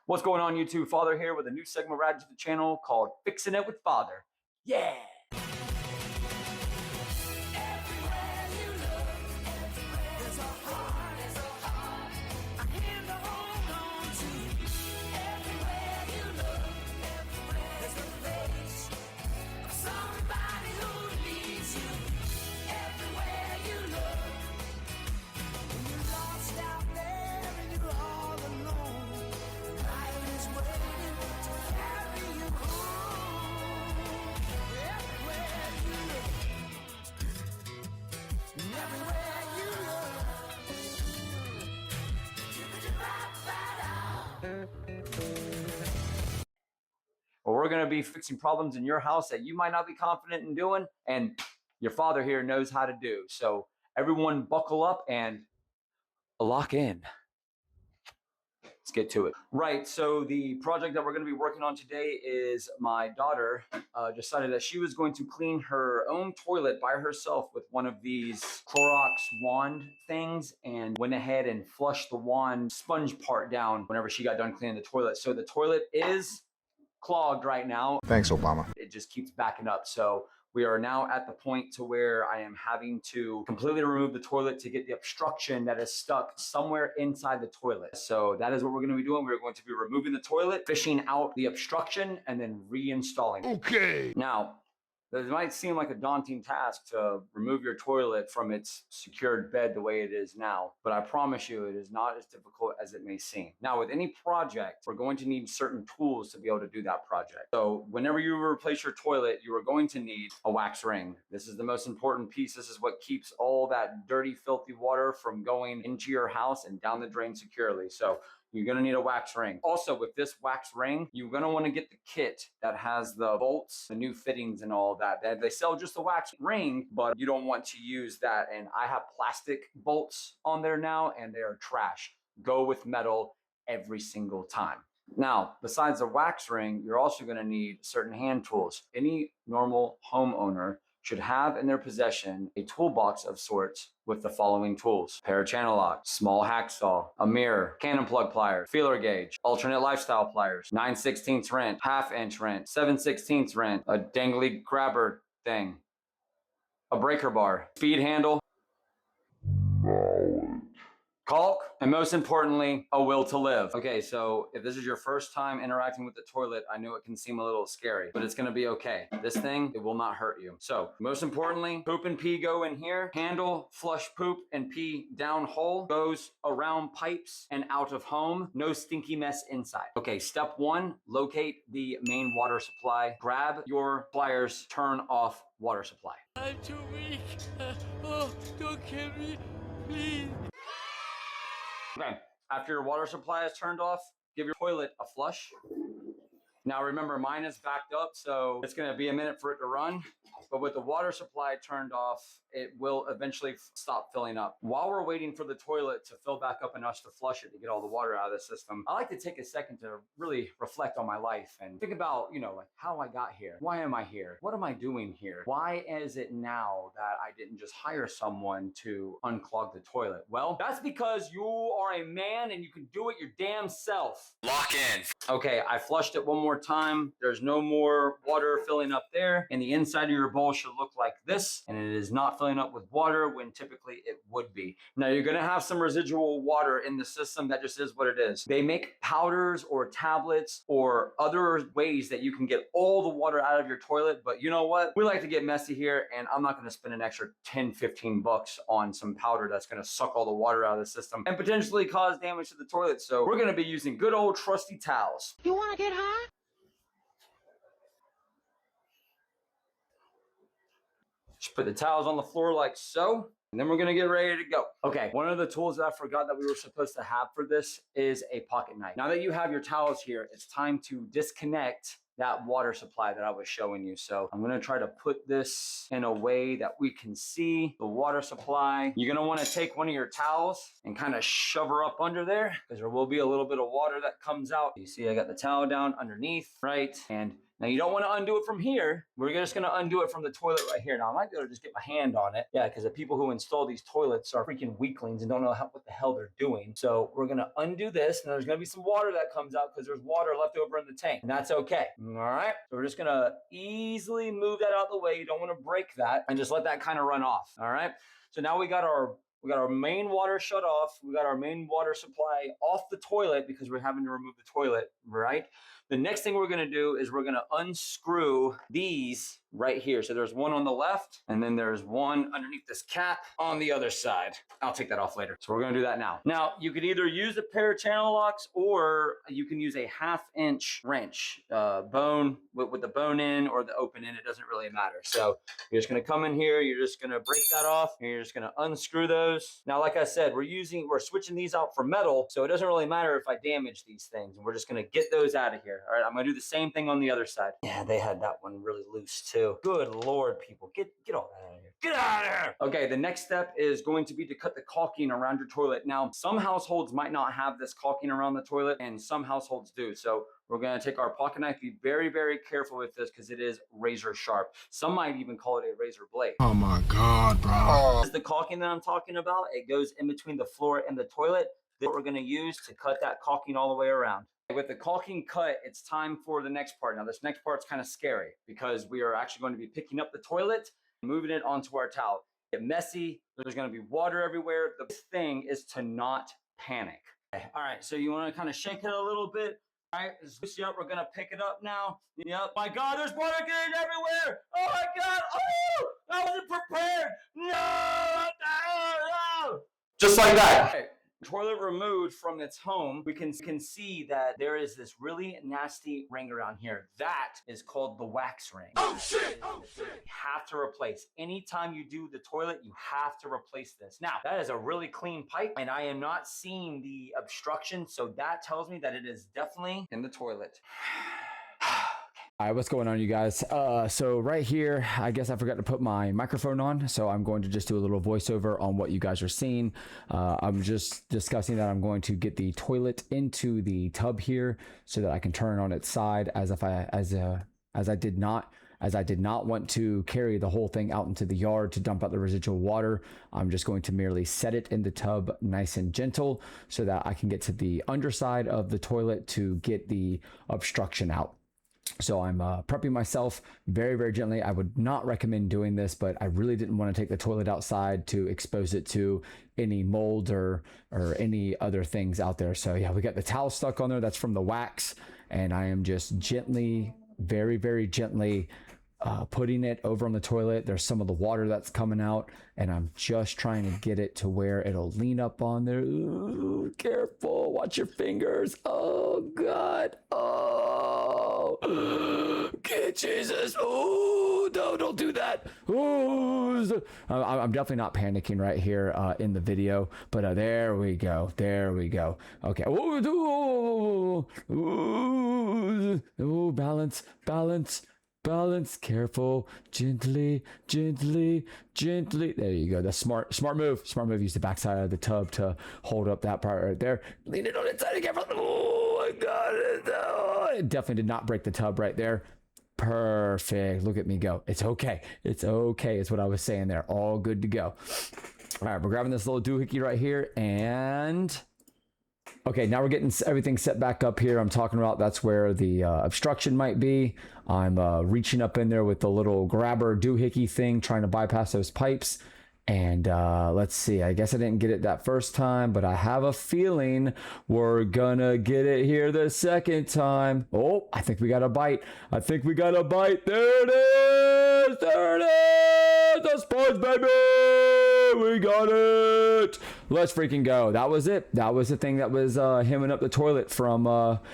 What's going on, YouTube? Father here with a new segment right to the channel called Fixing It with Father. Yeah! Well, we're going to be fixing problems in your house that you might not be confident in doing, and your father here knows how to do. So everyone buckle up and lock in. Let's get to it. Right, so the project that we're going to be working on today is my daughter decided that she was going to clean her own toilet by herself with one of these Clorox wand things, and went ahead and flushed the wand sponge part down whenever she got done cleaning the toilet. So the toilet is clogged right now. Thanks, Obama. It just keeps backing up. So we are now at the point to where I am having to completely remove the toilet to get the obstruction that is stuck somewhere inside the toilet. So that is what we're going to be doing. We're going to be removing the toilet, fishing out the obstruction, and then reinstalling it. Okay. Now, it might seem like a daunting task to remove your toilet from its secured bed the way it is now, but I promise you it is not as difficult as it may seem. Now, with any project, we're going to need certain tools to be able to do that project. So whenever you replace your toilet, you are going to need a wax ring. This is the most important piece. This is what keeps all that dirty, filthy water from going into your house and down the drain securely. So you're gonna need a wax ring. Also, with this wax ring, you're gonna wanna get the kit that has the bolts, the new fittings and all that. They sell just the wax ring, but you don't want to use that. And I have plastic bolts on there now and they are trash. Go with metal every single time. Now, besides the wax ring, you're also gonna need certain hand tools. Any normal homeowner should have in their possession a toolbox of sorts with the following tools: pair of channel locks, small hacksaw, a mirror, cannon plug pliers, feeler gauge, alternate lifestyle pliers, 9/16 wrench, 1/2-inch wrench, 7/16 wrench, a dangly grabber thing, a breaker bar, speed handle, caulk, and most importantly, a will to live. Okay, so if this is your first time interacting with the toilet, I know it can seem a little scary, but it's gonna be okay. This thing, it will not hurt you. So, most importantly, poop and pee go in here. Handle, flush poop and pee down hole, goes around pipes and out of home. No stinky mess inside. Okay, step one, locate the main water supply. Grab your pliers, turn off water supply. I'm too weak. Oh, don't kill me, please. Okay, after your water supply is turned off, give your toilet a flush. Now remember, mine is backed up, so it's gonna be a minute for it to run. But with the water supply turned off, it will eventually stop filling up. While we're waiting for the toilet to fill back up enough to flush it to get all the water out of the system, I like to take a second to really reflect on my life and think about, like how I got here. Why am I here? What am I doing here? Why is it now that I didn't just hire someone to unclog the toilet? Well, that's because you are a man and you can do it your damn self. Lock in. Okay, I flushed it one more time. There's no more water filling up there, and the inside of your bowl should look like this, and it is not filling up with water when typically it would be. Now you're gonna have some residual water in the system. That just is what it is. They make powders or tablets or other ways that you can get all the water out of your toilet, but you know what? We like to get messy here, and I'm not gonna spend an extra 10, 15 bucks on some powder that's gonna suck all the water out of the system and potentially cause damage to the toilet. So we're gonna be using good old trusty towels. You wanna get high? Just put the towels on the floor like so, and then we're gonna get ready to go. Okay, one of the tools that I forgot that we were supposed to have for this is a pocket knife. Now that you have your towels here, it's time to disconnect that water supply that I was showing you. So I'm gonna try to put this in a way that we can see the water supply. You're gonna wanna take one of your towels and kind of shove her up under there, because there will be a little bit of water that comes out. You see I got the towel down underneath, right? And Now you don't want to undo it from here. We're just going to undo it from the toilet right here. Now I might be able to just get my hand on it. Yeah, because the people who install these toilets are freaking weaklings and don't know what the hell they're doing. So we're going to undo this, and there's going to be some water that comes out because there's water left over in the tank, and that's okay. All right. So we're just going to easily move that out of the way. You don't want to break that, and just let that kind of run off. All right. So now we got our main water shut off. We got our main water supply off the toilet because we're having to remove the toilet, right? The next thing we're going to do is we're going to unscrew these right here. So there's one on the left, and then there's one underneath this cap on the other side. I'll take that off later. So we're going to do that now. Now, you can either use a pair of channel locks, or you can use a 1/2-inch wrench, bone with the bone in or the open in. It doesn't really matter. So you're just going to come in here. You're just going to break that off, and you're just going to unscrew those. Now, like I said, we're switching these out for metal, so it doesn't really matter if I damage these things. And we're just going to get those out of here. All right, I'm going to do the same thing on the other side. Yeah, they had that one really loose too. Good Lord, people, get all that out of here. Get out of here. Okay, the next step is going to be to cut the caulking around your toilet. Now, some households might not have this caulking around the toilet, and some households do. So we're going to take our pocket knife. Be very, very careful with this because it is razor sharp. Some might even call it a razor blade. Oh my God, bro. This is the caulking that I'm talking about. It goes in between the floor and the toilet. This is what we're going to use to cut that caulking all the way around. With the caulking cut, it's time for the next part. Now, this next part's kind of scary because we are actually going to be picking up the toilet and moving it onto our towel. Get messy. There's going to be water everywhere. The thing is to not panic. Okay. All right, so you want to kind of shake it a little bit. All right, yep, we're going to pick it up now. Yep. My God, there's water getting everywhere. Oh, my God. Oh, I wasn't prepared. No. Just like that. Okay. Toilet removed from its home, we can see that there is this really nasty ring around here. That is called the wax ring. Oh shit! Oh shit! You have to replace. Anytime you do the toilet, you have to replace this. Now, that is a really clean pipe, and I am not seeing the obstruction, so that tells me that it is definitely in the toilet. All right, what's going on, you guys? So right here, I guess I forgot to put my microphone on, so I'm going to just do a little voiceover on what you guys are seeing. I'm just discussing that I'm going to get the toilet into the tub here so that I can turn it on its side, as I did not want to carry the whole thing out into the yard to dump out the residual water. I'm just going to merely set it in the tub nice and gentle so that I can get to the underside of the toilet to get the obstruction out. So I'm prepping myself very, very gently. I would not recommend doing this, but I really didn't want to take the toilet outside to expose it to any mold or any other things out there. So yeah, we got the towel stuck on there. That's from the wax. And I am just gently, very, very gently putting it over on the toilet. There's some of the water that's coming out, and I'm just trying to get it to where it'll lean up on there. Ooh, careful, watch your fingers. Oh God. Oh, okay, Jesus. Oh no, don't do that. Oh, I'm definitely not panicking right here in the video, but there we go. There we go. Okay. Oh, balance. Careful, gently. There you go. That's smart move. Use the backside of the tub to hold up that part right there. Lean it on its side again. Oh, I got it. Oh, it definitely did not break the tub right there. Perfect. Look at me go. It's okay. It's what I was saying there. All good to go. All right, we're grabbing this little doohickey right here, and okay, now we're getting everything set back up here. I'm talking about that's where the obstruction might be. I'm reaching up in there with the little grabber doohickey thing, trying to bypass those pipes. And let's see, I guess I didn't get it that first time, but I have a feeling we're gonna get it here the second time. Oh, I think we got a bite. There it is. The sponge, baby. We got it. Let's freaking go. That was it. That was the thing that was hemming up the toilet from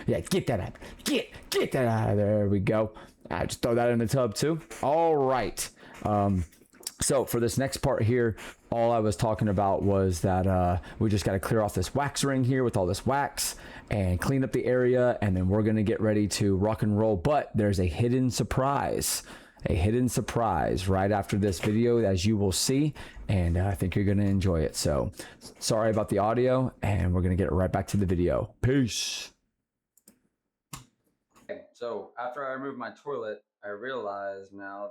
yeah, get that out. Get that out of there. There we go. I just throw that in the tub too. All right. So for this next part here, all I was talking about was that we just got to clear off this wax ring here with all this wax and clean up the area, and then we're going to get ready to rock and roll. But there's a hidden surprise right after this video, as you will see, and I think you're going to enjoy it. So sorry about the audio, and we're going to get right back to the video. Peace. So after I removed my toilet, I realized now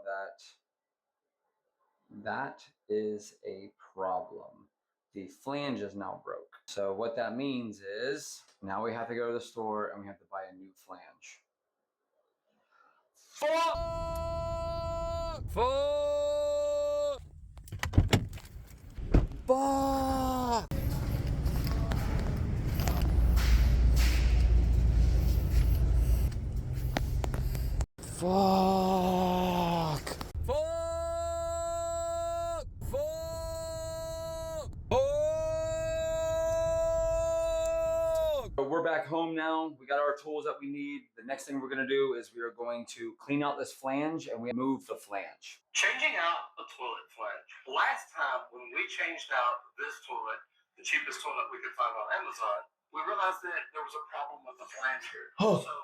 that is a problem. The flange is now broke. So what that means is now we have to go to the store and we have to buy a new flange. Fuck! Fuck. We're back home now. We got our tools that we need. The next thing we're going to do is we are going to clean out this flange and we move the flange. Changing out a toilet flange. Last time when we changed out this toilet, the cheapest toilet we could find on Amazon, we realized that there was a problem with the flange here.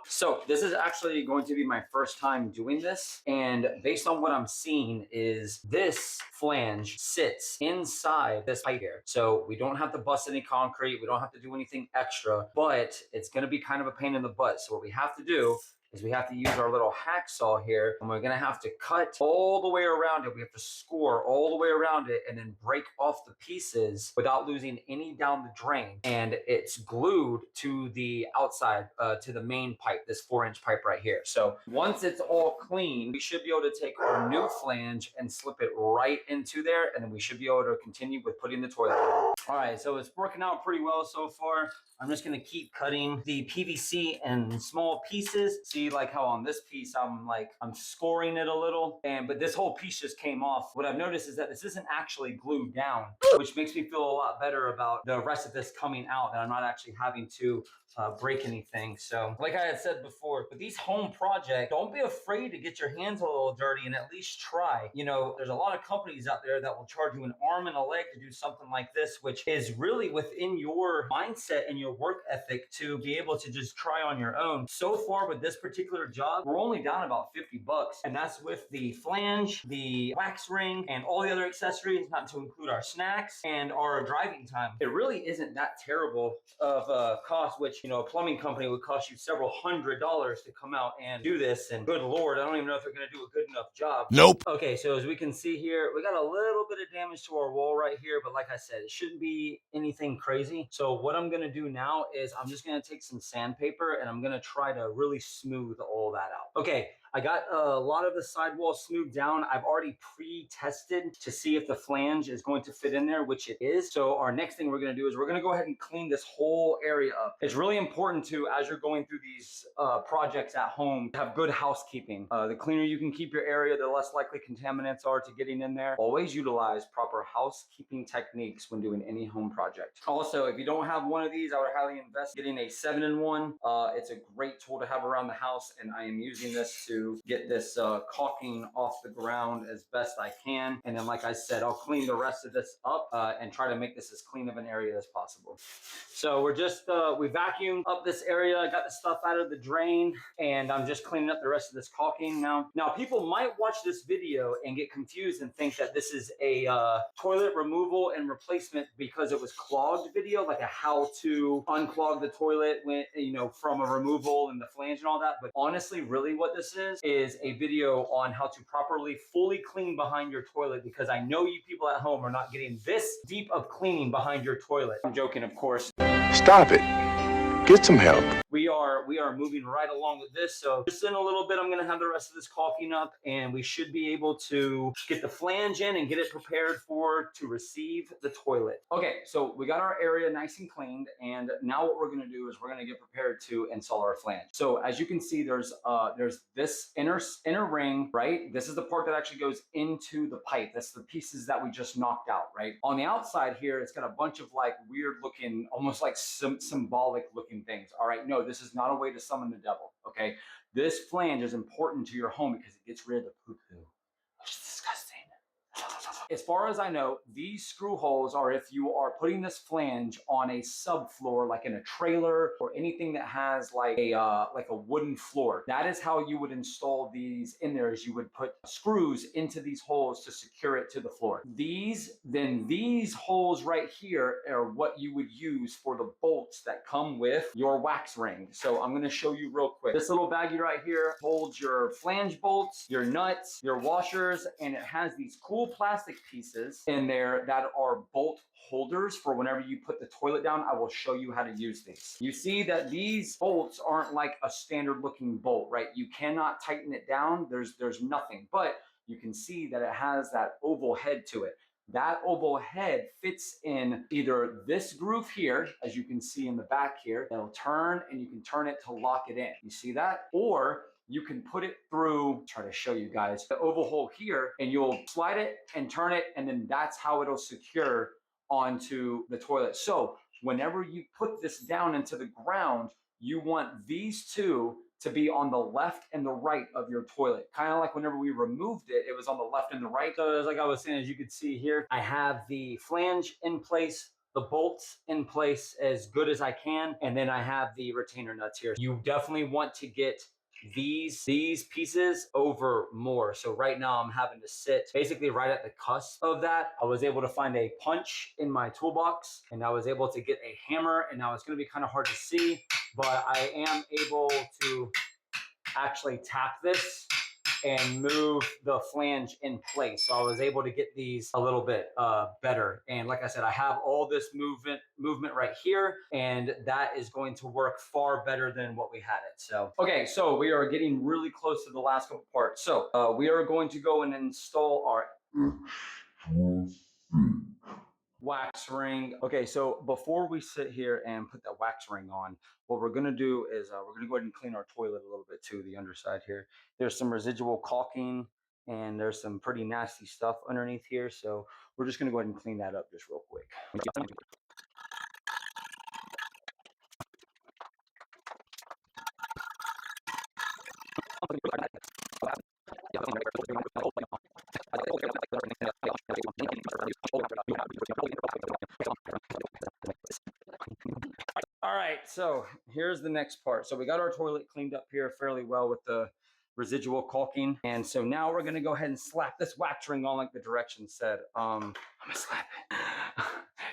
So this is actually going to be my first time doing this. And based on what I'm seeing is this flange sits inside this pipe here. So we don't have to bust any concrete. We don't have to do anything extra, but it's going to be kind of a pain in the butt. So what we have to do is we have to use our little hacksaw here, and we're gonna have to cut all the way around it. We have to score all the way around it and then break off the pieces without losing any down the drain. And it's glued to the outside, to the main pipe, this 4-inch pipe right here. So once it's all clean, we should be able to take our new flange and slip it right into there, and then we should be able to continue with putting the toilet in. All right, so it's working out pretty well so far. I'm just gonna keep cutting the PVC in small pieces. See, like how on this piece, I'm scoring it a little, but this whole piece just came off. What I've noticed is that this isn't actually glued down, which makes me feel a lot better about the rest of this coming out, and I'm not actually having to break anything. So like I had said before, with these home projects, don't be afraid to get your hands a little dirty and at least try. You know, there's a lot of companies out there that will charge you an arm and a leg to do something like this, which is really within your mindset and your work ethic to be able to just try on your own. So far with this particular job, we're only down about $50, and that's with the flange, the wax ring, and all the other accessories, not to include our snacks and our driving time. It really isn't that terrible of a cost, which, you know, a plumbing company would cost you several $100s to come out and do this. And good Lord, I don't even know if they're going to do a good enough job. Nope. Okay, so as we can see here, we got a little bit of damage to our wall right here, but like I said, it shouldn't be anything crazy. So what I'm going to do now is I'm just going to take some sandpaper and I'm going to try to really smooth all that out. Okay, I got a lot of the sidewall smoothed down. I've already pre-tested to see if the flange is going to fit in there, which it is. So our next thing we're going to do is we're going to go ahead and clean this whole area up. It's really important to, as you're going through these projects at home, have good housekeeping. The cleaner you can keep your area, the less likely contaminants are to getting in there. Always utilize proper housekeeping techniques when doing any home project. Also, if you don't have one of these, I would highly invest getting a 7-in-1. It's a great tool to have around the house, and I am using this to get this caulking off the ground as best I can. And then, like I said, I'll clean the rest of this up and try to make this as clean of an area as possible. So we're just, we vacuumed up this area. I got the stuff out of the drain, and I'm just cleaning up the rest of this caulking now. Now, people might watch this video and get confused and think that this is a toilet removal and replacement because it was clogged video, like a how to unclog the toilet when, you know, from a removal and the flange and all that. But honestly, really what this is a video on how to properly fully clean behind your toilet, because I know you people at home are not getting this deep of cleaning behind your toilet. I'm joking, of course. Stop it. Get some help. We are moving right along with this. So just in a little bit, I'm going to have the rest of this caulking up, and we should be able to get the flange in and get it prepared to receive the toilet. Okay, so we got our area nice and cleaned, and now what we're going to do is we're going to get prepared to install our flange. So as you can see, there's this inner ring, right? This is the part that actually goes into the pipe. That's the pieces that we just knocked out, right? On the outside here, it's got a bunch of like weird looking, almost like symbolic looking things. All right, no, this is not a way to summon the devil, okay? This flange is important to your home because it gets rid of the poo-poo, which is disgusting. As far as I know, these screw holes are if you are putting this flange on a subfloor, like in a trailer or anything that has like a wooden floor. That is how you would install these in there, is you would put screws into these holes to secure it to the floor. These holes right here are what you would use for the bolts that come with your wax ring. So I'm gonna show you real quick. This little baggie right here holds your flange bolts, your nuts, your washers, and it has these cool plastic pieces in there that are bolt holders for whenever you put the toilet down. I will show you how to use these. You see that these bolts aren't like a standard looking bolt, right? You cannot tighten it down. There's nothing, but you can see that it has that oval head to it. That oval head fits in either this groove here, as you can see in the back here, that'll turn, and you can turn it to lock it in. You see that? Or you can put it through, try to show you guys, the oval hole here, and you'll slide it and turn it, and then that's how it'll secure onto the toilet. So whenever you put this down into the ground, you want these two to be on the left and the right of your toilet. Kind of like whenever we removed it, it was on the left and the right. So as like I was saying, as you can see here, I have the flange in place, the bolts in place as good as I can, and then I have the retainer nuts here. You definitely want to get these pieces over more. So right now I'm having to sit basically right at the cusp of that. I was able to find a punch in my toolbox, and I was able to get a hammer, and now it's going to be kind of hard to see, but I am able to actually tap this and move the flange in place. So I was able to get these a little bit better. And like I said, I have all this movement right here, and that is going to work far better than what we had it. So, okay, so we are getting really close to the last couple parts. So we are going to go and install our wax ring. Okay, so before we sit here and put that wax ring on, what we're gonna do is we're gonna go ahead and clean our toilet a little bit too, the underside here. There's some residual caulking and there's some pretty nasty stuff underneath here. So we're just gonna go ahead and clean that up just real quick. All right, so here's the next part. So we got our toilet cleaned up here fairly well with the residual caulking. And so now we're gonna go ahead and slap this wax ring on like the directions said. I'm gonna slap it.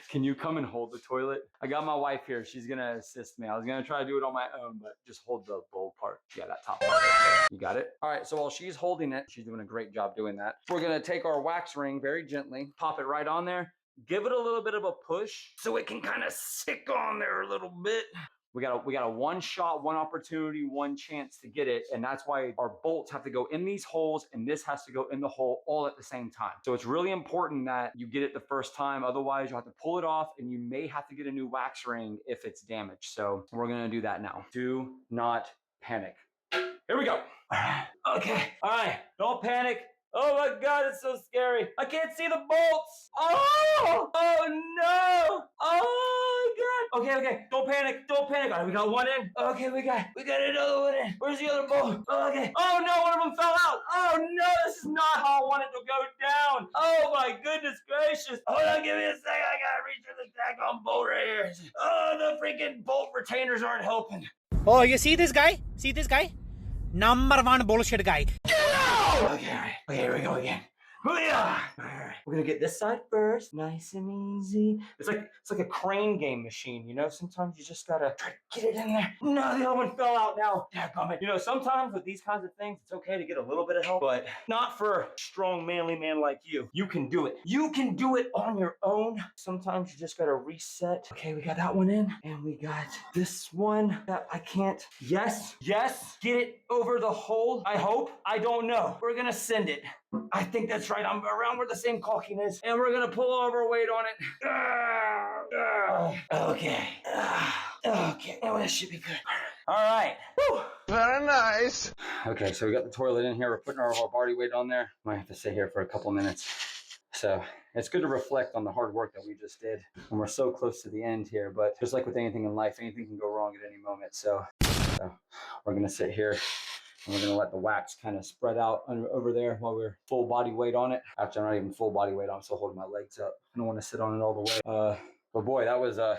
Can you come and hold the toilet? I got my wife here. She's gonna assist me. I was gonna try to do it on my own, but just hold the bowl part. Yeah, that top part. You got it? All right, so while she's holding it, she's doing a great job doing that. We're gonna take our wax ring very gently, pop it right on there, give it a little bit of a push so it can kind of stick on there a little bit. We got a one shot, one opportunity, one chance to get it. And that's why our bolts have to go in these holes and this has to go in the hole all at the same time. So it's really important that you get it the first time. Otherwise you'll have to pull it off and you may have to get a new wax ring if it's damaged. So we're gonna do that now. Do not panic. Here we go. Okay, all right, don't panic. Oh my God, it's so scary. I can't see the bolts. Oh no. Oh God. Okay, don't panic. All right, we got one in. Okay, we got another one in. Where's the other bolt? Okay. Oh no, one of them fell out. Oh no, this is not how I want it to go down. Oh my goodness gracious. Hold on, give me a second. I gotta reach for the daggone bolt right here. Oh, the freaking bolt retainers aren't helping. Oh, you see this guy? Number one bullshit guy. Okay, all right. Okay, here we go again. All right. We're gonna get this side first, nice and easy. It's like a crane game machine, you know. Sometimes you just gotta try to get it in there. No, the other one fell out now. Dadgummit. You know, sometimes with these kinds of things, it's okay to get a little bit of help, but not for a strong, manly man like you. You can do it. You can do it on your own. Sometimes you just gotta reset. Okay, we got that one in, and we got this one that I can't. Yes, get it over the hole. I hope. I don't know. We're gonna send it. I think that's right. I'm around where the same caulking is, and we're gonna pull all of our weight on it. Okay. Okay. Oh, that should be good. All right. Whew. Very nice. Okay, so we got the toilet in here. We're putting our body weight on there. Might have to sit here for a couple minutes. So it's good to reflect on the hard work that we just did. And we're so close to the end here, but just like with anything in life, anything can go wrong at any moment. So we're gonna sit here And we're gonna let the wax kind of spread out over there while we're full body weight on it. Actually, I'm not even full body weight. I'm still holding my legs up. I don't want to sit on it all the way. But boy, that was a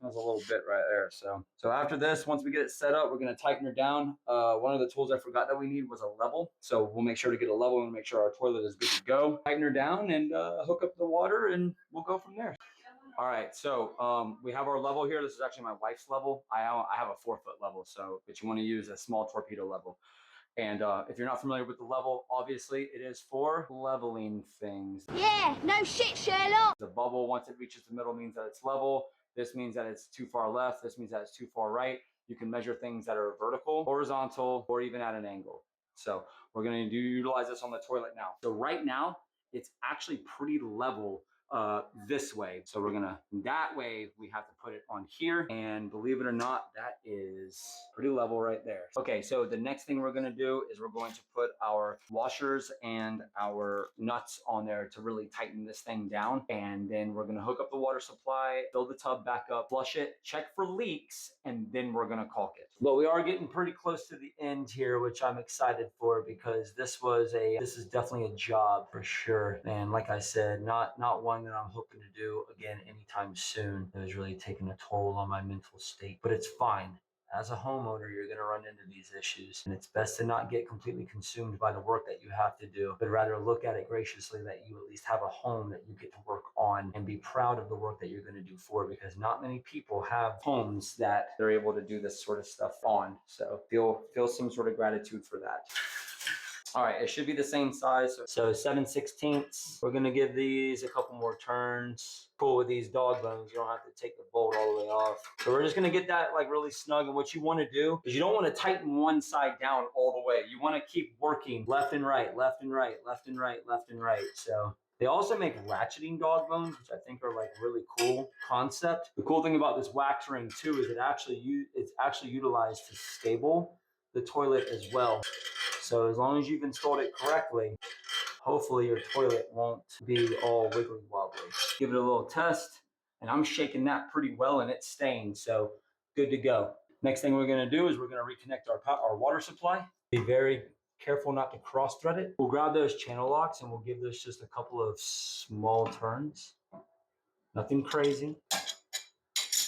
little bit right there. So after this, once we get it set up, we're gonna tighten her down. One of the tools I forgot that we need was a level. So we'll make sure to get a level and make sure our toilet is good to go. Tighten her down and hook up the water, and we'll go from there. All right, so we have our level here. This is actually my wife's level. I have a 4-foot level, but you want to use a small torpedo level. And if you're not familiar with the level, obviously it is for leveling things. Yeah, no shit, Sherlock. The bubble, once it reaches the middle, means that it's level. This means that it's too far left. This means that it's too far right. You can measure things that are vertical, horizontal, or even at an angle. So we're going to utilize this on the toilet now. So right now, it's actually pretty level this way. So we're gonna, that way we have to put it on here, and believe it or not, that is pretty level right there. Okay, so the next thing we're gonna do is we're going to put our washers and our nuts on there to really tighten this thing down. And then we're gonna hook up the water supply, fill the tub back up, flush it, check for leaks, and then we're gonna caulk it. But we are getting pretty close to the end here, which I'm excited for, because this is definitely a job for sure. And like I said, not one that I'm hoping to do again anytime soon. It was really taking a toll on my mental state, but it's fine. As a homeowner, you're going to run into these issues, and it's best to not get completely consumed by the work that you have to do, but rather look at it graciously that you at least have a home that you get to work on, and be proud of the work that you're going to do for, because not many people have homes that they're able to do this sort of stuff on. So feel some sort of gratitude for that. All right, it should be the same size. So 7/16. We're gonna give these a couple more turns. Cool with these dog bones, you don't have to take the bolt all the way off. So we're just gonna get that like really snug. And what you wanna do is you don't wanna tighten one side down all the way. You wanna keep working left and right, left and right, left and right, left and right. So they also make ratcheting dog bones, which I think are like really cool concept. The cool thing about this wax ring too is it's actually utilized to stable the toilet as well. So as long as you've installed it correctly, hopefully your toilet won't be all wiggly wobbly. Give it a little test, and I'm shaking that pretty well and it's staying, so good to go. Next thing we're gonna do is we're gonna reconnect our water supply. Be very careful not to cross thread it. We'll grab those channel locks and we'll give this just a couple of small turns. Nothing crazy,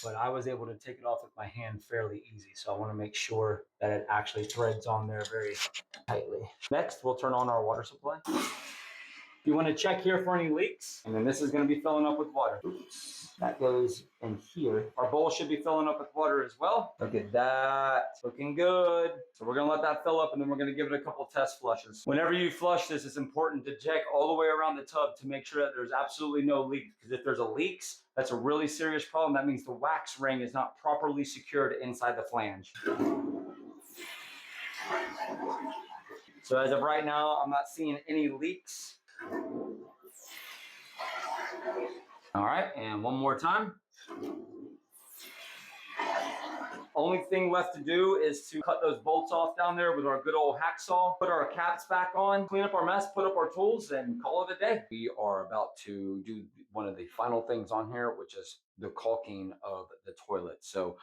but I was able to take it off with my hand fairly easy. So I wanna make sure that it actually threads on there very tightly. Next, we'll turn on our water supply. You want to check here for any leaks, and then this is going to be filling up with water. Oops, that goes in here. Our bowl should be filling up with water as well. Look at that, looking good. So we're going to let that fill up, and then we're going to give it a couple test flushes. Whenever you flush this, it's important to check all the way around the tub to make sure that there's absolutely no leaks, because if there's a leaks, that's a really serious problem. That means the wax ring is not properly secured inside the flange. So as of right now, I'm not seeing any leaks. All right, and one more time. Only thing left to do is to cut those bolts off down there with our good old hacksaw, put our caps back on, clean up our mess, put up our tools, and call it a day. We are about to do one of the final things on here, which is the caulking of the toilet. So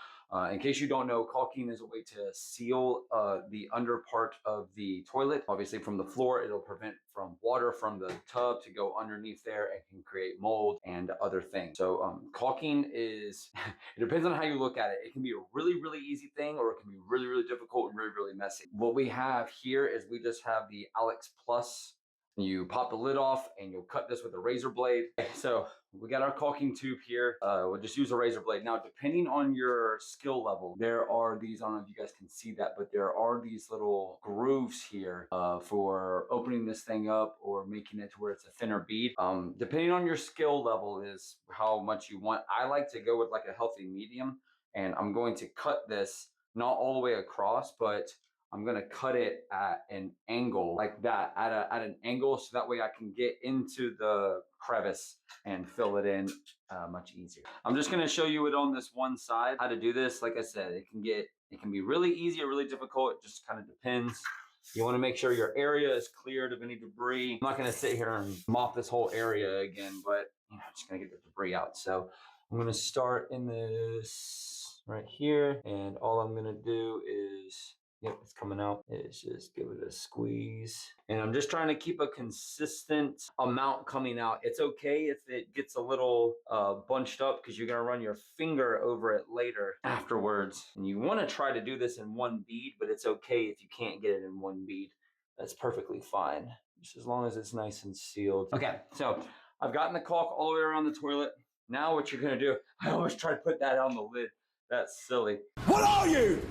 in case you don't know, caulking is a way to seal the under part of the toilet. Obviously from the floor, it'll prevent from water from the tub to go underneath there and can create mold and other things. So caulking is, it depends on how you look at it. It can be a really, really easy thing, or it can be really, really difficult and really, really messy. What we have here is we just have the Alex Plus. You pop the lid off and you'll cut this with a razor blade. So we got our caulking tube here. We'll just use a razor blade. Now, depending on your skill level, there are these, I don't know if you guys can see that, but there are these little grooves here for opening this thing up or making it to where it's a thinner bead. Depending on your skill level is how much you want. I like to go with like a healthy medium, and I'm going to cut this not all the way across, but I'm gonna cut it at an angle like that, at an angle, so that way I can get into the crevice and fill it in much easier. I'm just gonna show you it on this one side, how to do this. Like I said, it can be really easy or really difficult. It just kind of depends. You wanna make sure your area is cleared of any debris. I'm not gonna sit here and mop this whole area again, but I'm just gonna get the debris out. So I'm gonna start in this right here, and all I'm gonna do is, yep, it's coming out is just give it a squeeze. And I'm just trying to keep a consistent amount coming out. It's okay if it gets a little bunched up because you're gonna run your finger over it later afterwards. And you wanna try to do this in one bead, but it's okay if you can't get it in one bead. That's perfectly fine, just as long as it's nice and sealed. Okay, so I've gotten the caulk all the way around the toilet. Now what you're gonna do, I always try to put that on the lid. That's silly. What are you?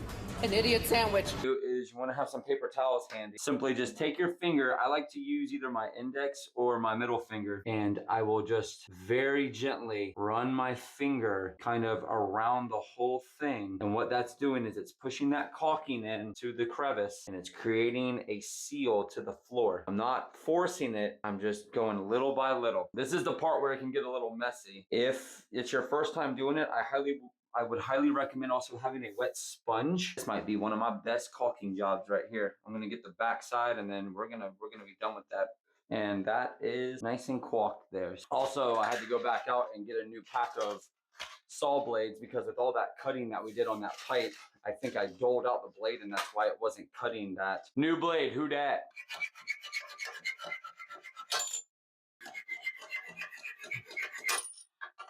An idiot sandwich. Is you want to have some paper towels handy. Simply just take your finger. I like to use either my index or my middle finger, and I will just very gently run my finger kind of around the whole thing. And what that's doing is it's pushing that caulking into the crevice, and it's creating a seal to the floor. I'm not forcing it. I'm just going little by little. This is the part where it can get a little messy. If it's your first time doing it, I would highly recommend also having a wet sponge. This might be one of my best caulking jobs right here. I'm gonna get the back side and then we're gonna be done with that. And that is nice and caulked there. Also, I had to go back out and get a new pack of saw blades because with all that cutting that we did on that pipe, I think I doled out the blade and that's why it wasn't cutting that. New blade, who dat?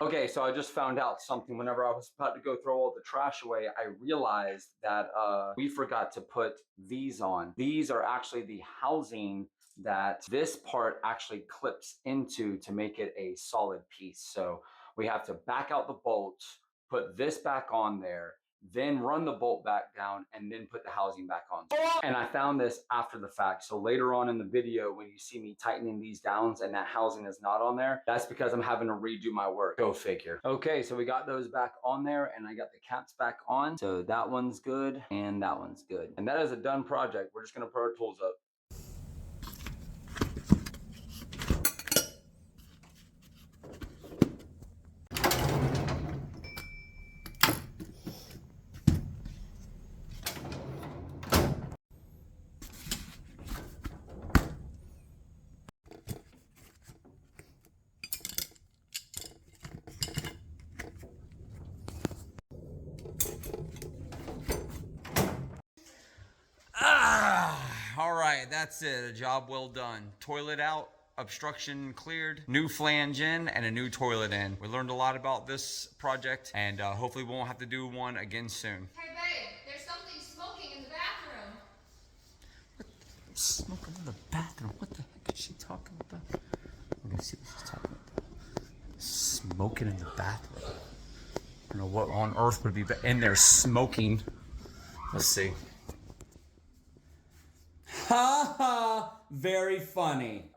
Okay, so I just found out something. Whenever I was about to go throw all the trash away, I realized that we forgot to put these on. These are actually the housing that this part actually clips into to make it a solid piece. So we have to back out the bolts, put this back on there, then run the bolt back down, and then put the housing back on. And I found this after the fact. So later on in the video, when you see me tightening these down and that housing is not on there, that's because I'm having to redo my work. Go figure. Okay, so we got those back on there and I got the caps back on. So that one's good and that one's good. And that is a done project. We're just gonna put our tools up. All right, that's it. A job well done. Toilet out, obstruction cleared, new flange in, and a new toilet in. We learned a lot about this project, and hopefully we won't have to do one again soon. Hey babe, there's something smoking in the bathroom. Smoking in the bathroom? What the heck is she talking about? We're gonna see what she's talking about. Smoking in the bathroom. I don't know what on earth would be in there smoking. Let's see. Ha ha! Very funny.